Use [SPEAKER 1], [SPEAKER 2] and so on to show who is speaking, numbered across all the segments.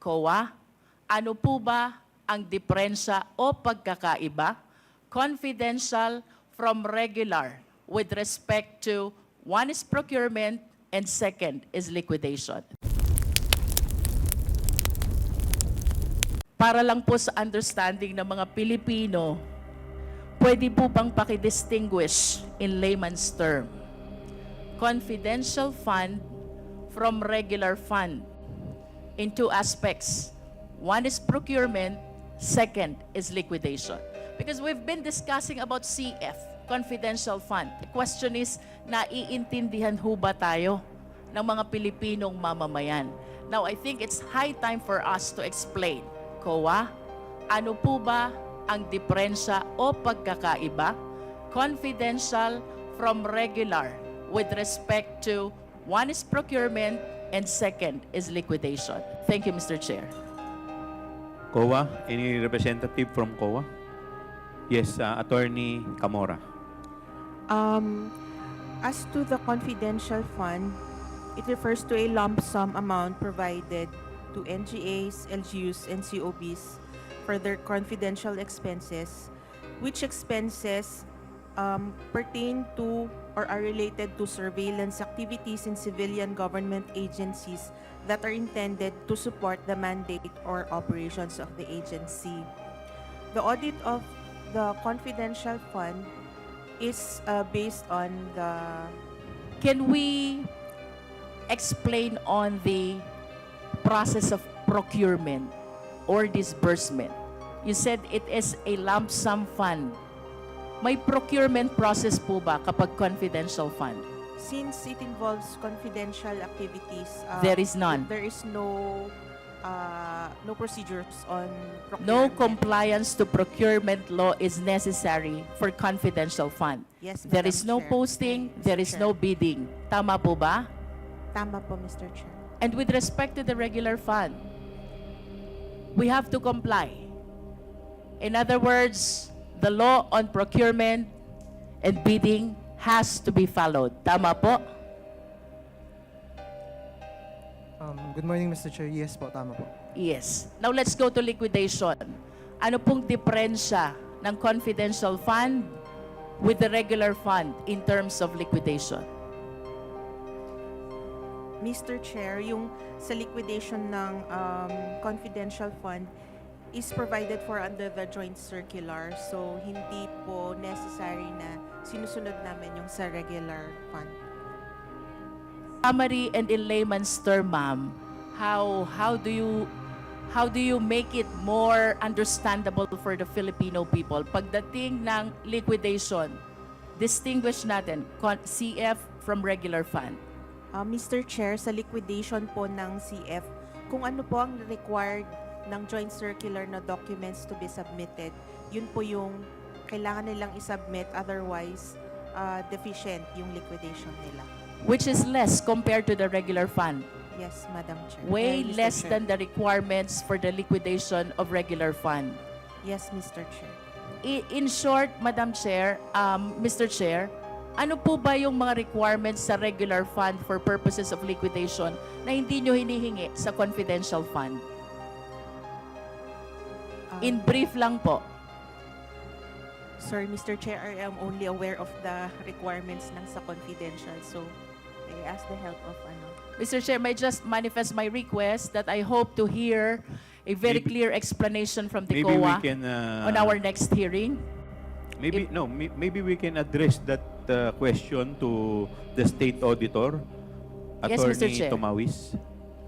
[SPEAKER 1] COA, ano po ba ang diferensya o pagkakaiba, confidential from regular, with respect to one is procurement and second is liquidation? Para lang po sa understanding ng mga Pilipino, pwede po bang pakidistinguish in layman's term confidential fund from regular fund in two aspects? One is procurement, second is liquidation. Because we've been discussing about CF, confidential fund. The question is, naiintindihan ho ba tayo ng mga Pilipinong mamamayan? Now, I think it's high time for us to explain, COA, ano po ba ang diferensya o pagkakaiba, confidential from regular, with respect to one is procurement and second is liquidation? Thank you, Mr. Chair.
[SPEAKER 2] COA, any representative from COA? Yes, Attorney Camora.
[SPEAKER 3] As to the confidential fund, it refers to a lump sum amount provided to NGAs, LGUs, and COBs for their confidential expenses, which expenses pertain to or are related to surveillance activities in civilian government agencies that are intended to support the mandate or operations of the agency. The audit of the confidential fund is based on the...
[SPEAKER 1] Can we explain on the process of procurement or disbursement? You said it is a lump sum fund. May procurement process po ba kapag confidential fund?
[SPEAKER 3] Since it involves confidential activities,
[SPEAKER 1] There is none.
[SPEAKER 3] There is no procedures on procurement.
[SPEAKER 1] No compliance to procurement law is necessary for confidential fund.
[SPEAKER 3] Yes,
[SPEAKER 1] There
[SPEAKER 3] Madam
[SPEAKER 1] is no
[SPEAKER 3] Chair.
[SPEAKER 1] posting,
[SPEAKER 3] Mr.
[SPEAKER 1] there is
[SPEAKER 3] Chair.
[SPEAKER 1] no bidding. Tama po ba?
[SPEAKER 3] Tama po, Mr. Chair.
[SPEAKER 1] And with respect to the regular fund, we have to comply. In other words, the law on procurement and bidding has to be followed. Tama po?
[SPEAKER 4] Good morning, Mr. Chair. Yes po, tama po.
[SPEAKER 1] Yes. Now let's go to liquidation. Ano pong diferensya ng confidential fund with the regular fund in terms of liquidation?
[SPEAKER 3] Mr. Chair, yung sa liquidation ng confidential fund is provided for under the joint circular. So, hindi po necessary na sinusunod namin yung sa regular fund.
[SPEAKER 1] Summary and in layman's term, ma'am, how do you make it more understandable for the Filipino people? Pagdating ng liquidation, distinguish natin CF from regular fund.
[SPEAKER 3] Mr. Chair, sa liquidation po ng CF, kung ano po ang required ng joint circular na documents to be submitted, yun po yung kailangan nilang isubmit, otherwise deficient yung liquidation nila.
[SPEAKER 1] Which is less compared to the regular fund.
[SPEAKER 3] Yes, Madam Chair.
[SPEAKER 1] Way
[SPEAKER 3] Mr.
[SPEAKER 1] less
[SPEAKER 3] Chair.
[SPEAKER 1] than the requirements for the liquidation of regular fund.
[SPEAKER 3] Yes, Mr. Chair.
[SPEAKER 1] In short, Madam Chair, Mr. Chair, ano po ba yung mga requirements sa regular fund for purposes of liquidation na hindi nyo hinihingi sa confidential fund? In brief lang po.
[SPEAKER 3] Sorry, Mr. Chair, I am only aware of the requirements ng sa confidential. So, I ask the help of
[SPEAKER 1] Mr. Chair, may just manifest my request that I hope to hear a very clear explanation from the
[SPEAKER 2] Maybe we
[SPEAKER 1] COA
[SPEAKER 2] can
[SPEAKER 1] on our next hearing.
[SPEAKER 2] Maybe we can address that question to the state auditor,
[SPEAKER 1] Yes, Mr.
[SPEAKER 2] Attorney
[SPEAKER 1] Chair.
[SPEAKER 2] Tomawis.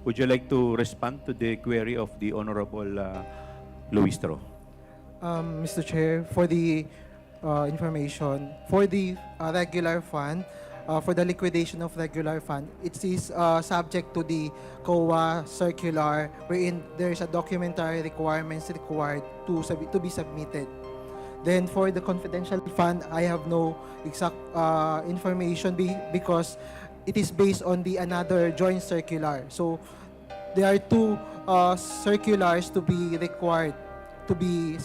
[SPEAKER 2] Would you like to respond to the query of the Honorable Luistro?
[SPEAKER 4] Mr. Chair, for the information, for the regular fund, for the liquidation of regular fund, it is subject to the COA circular wherein there is a documentary requirements required to be submitted. Then for the confidential fund, I have no exact information because it is based on the another joint circular. So there are two circulars to be required to be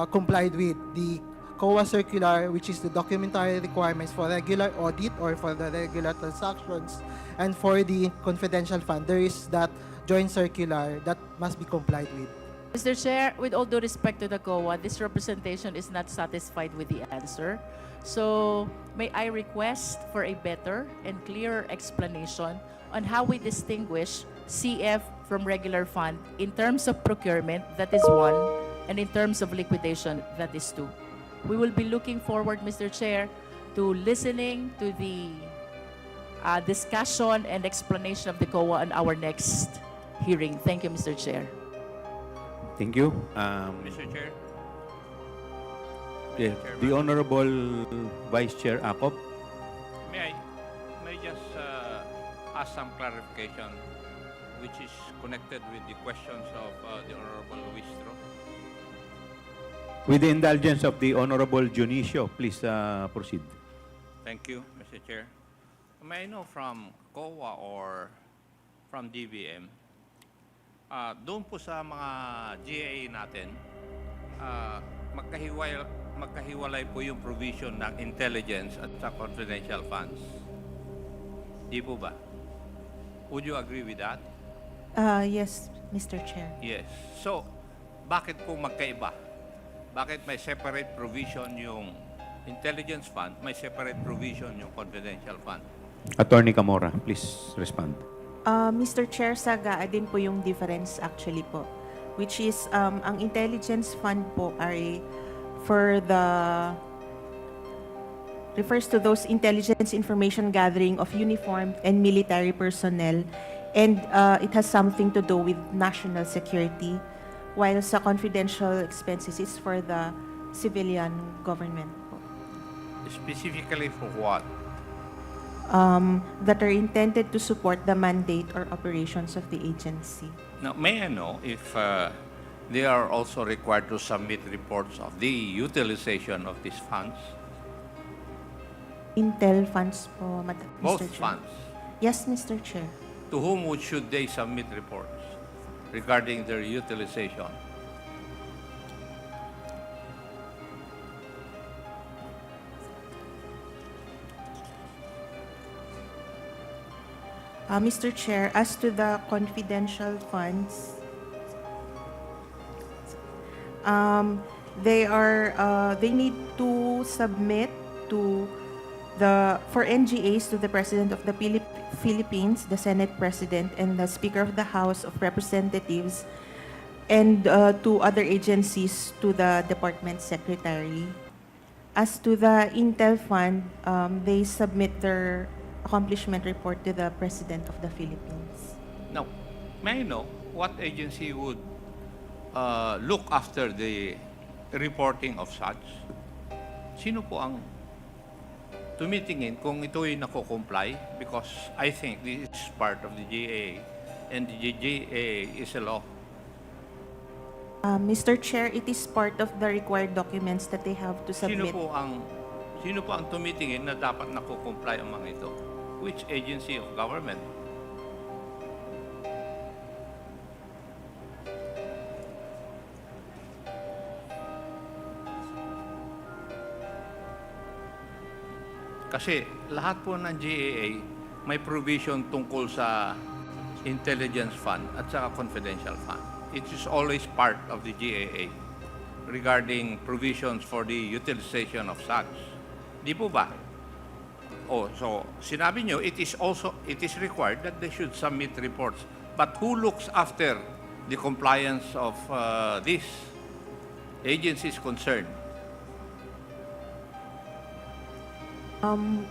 [SPEAKER 4] complied with. The COA circular, which is the documentary requirements for regular audit or for the regular transactions, and for the confidential fund, there is that joint circular that must be complied with.
[SPEAKER 1] Mr. Chair, with all due respect to the COA, this representation is not satisfied with the answer. So may I request for a better and clearer explanation on how we distinguish CF from regular fund in terms of procurement, that is one, and in terms of liquidation, that is two. We will be looking forward, Mr. Chair, to listening to the discussion and explanation of the COA on our next hearing. Thank you, Mr. Chair.
[SPEAKER 2] Thank you.
[SPEAKER 5] Mr. Chair,
[SPEAKER 2] Yeah, the Honorable Vice Chair Acop.
[SPEAKER 5] may I just ask some clarification which is connected with the questions of the Honorable Luistro?
[SPEAKER 2] With the indulgence of the Honorable Junicio, please proceed.
[SPEAKER 5] Thank you, Mr. Chair. May I know from COA or from DBM, doon po sa mga GAA natin, magkahiwalay po yung provision ng intelligence at sa confidential funds. Di po ba? Would you agree with that?
[SPEAKER 3] Yes, Mr. Chair.
[SPEAKER 5] Yes. So, bakit po magkaiba? Bakit may separate provision yung intelligence fund, may separate provision yung confidential fund?
[SPEAKER 2] Attorney Camora, please respond.
[SPEAKER 3] Mr. Chair, saga din po yung difference actually po. Which is, ang intelligence fund po ay refers to those intelligence information gathering of uniformed and military personnel, and it has something to do with national security, while sa confidential expenses is for the civilian government po.
[SPEAKER 5] Specifically for what?
[SPEAKER 3] That are intended to support the mandate or operations of the agency.
[SPEAKER 5] Now, may I know if they are also required to submit reports of the utilization of these funds?
[SPEAKER 3] Intel funds po,
[SPEAKER 5] Both
[SPEAKER 3] Mr. Chair.
[SPEAKER 5] funds.
[SPEAKER 3] Yes, Mr. Chair.
[SPEAKER 5] To whom should they submit reports regarding their utilization?
[SPEAKER 3] Mr. Chair, as to the confidential funds, they need to submit for NGAs to the President of the Philippines, the Senate President, and the Speaker of the House of Representatives, and to other agencies to the Department Secretary. As to the Intel Fund, they submit their accomplishment report to the President of the Philippines.
[SPEAKER 5] Now, may I know what agency would look after the reporting of such? Sino po ang tumitingin kung ito'y nako-comply? Because I think this is part of the GAA, and the GAA is a law.
[SPEAKER 3] Mr. Chair, it is part of the required documents that they have to submit.
[SPEAKER 5] Sino po ang tumitingin na dapat nako-comply ang mga ito? Which agency of government? Kasi lahat po ng GAA may provision tungkol sa intelligence fund at saka confidential fund. It is always part of the GAA regarding provisions for the utilization of such. Di po ba? Oh, so sinabi nyo, it is required that they should submit reports. But who looks after the compliance of these agencies concerned?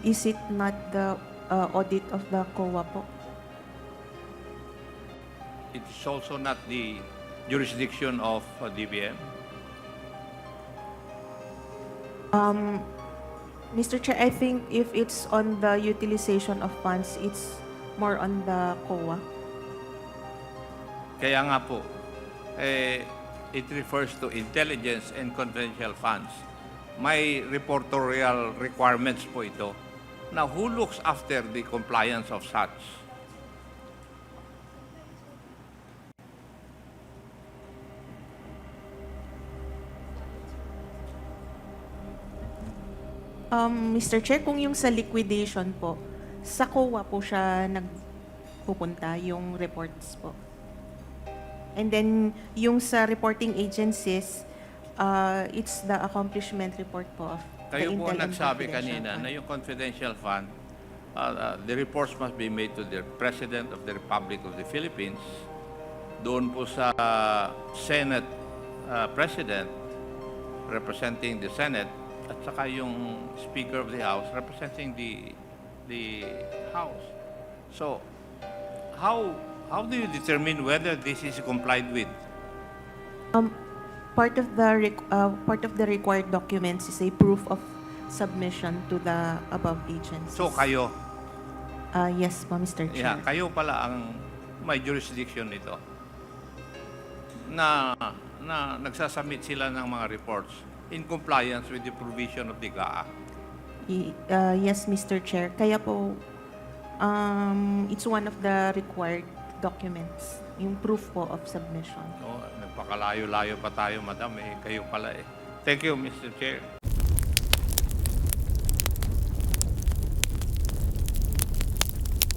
[SPEAKER 3] Is it not the audit of the COA po?
[SPEAKER 5] It is also not the jurisdiction of DBM.
[SPEAKER 3] Mr. Chair, I think if it's on the utilization of funds, it's more on the COA.
[SPEAKER 5] Kaya nga po, it refers to intelligence and confidential funds. May reportorial requirements po ito. Now, who looks after the compliance of such?
[SPEAKER 3] Mr. Chair, kung yung sa liquidation po, sa COA po siya nagpupunta yung reports po. And then, yung sa reporting agencies, it's the accomplishment report po of
[SPEAKER 5] Kayo
[SPEAKER 3] the
[SPEAKER 5] po
[SPEAKER 3] Intel
[SPEAKER 5] ang
[SPEAKER 3] and
[SPEAKER 5] nagsabi
[SPEAKER 3] Confidential
[SPEAKER 5] kanina
[SPEAKER 3] Fund.
[SPEAKER 5] na yung confidential fund, the reports must be made to the President of the Republic of the Philippines, doon po sa Senate President representing the Senate, at saka yung Speaker of the House representing the House. So, how do you determine whether this is complied with?
[SPEAKER 3] Part of the required documents is a proof of submission to the above agencies.
[SPEAKER 5] So, kayo,
[SPEAKER 3] Yes po, Mr. Chair.
[SPEAKER 5] kayo pala ang may jurisdiction nito na nagsasubmit sila ng mga reports in compliance with the provision of the GAA.
[SPEAKER 3] Yes, Mr. Chair. Kaya po, it's one of the required documents, yung proof po of submission.
[SPEAKER 5] No, nagpakalayo-layo pa tayo, madam. Kayo pala eh. Thank you, Mr. Chair.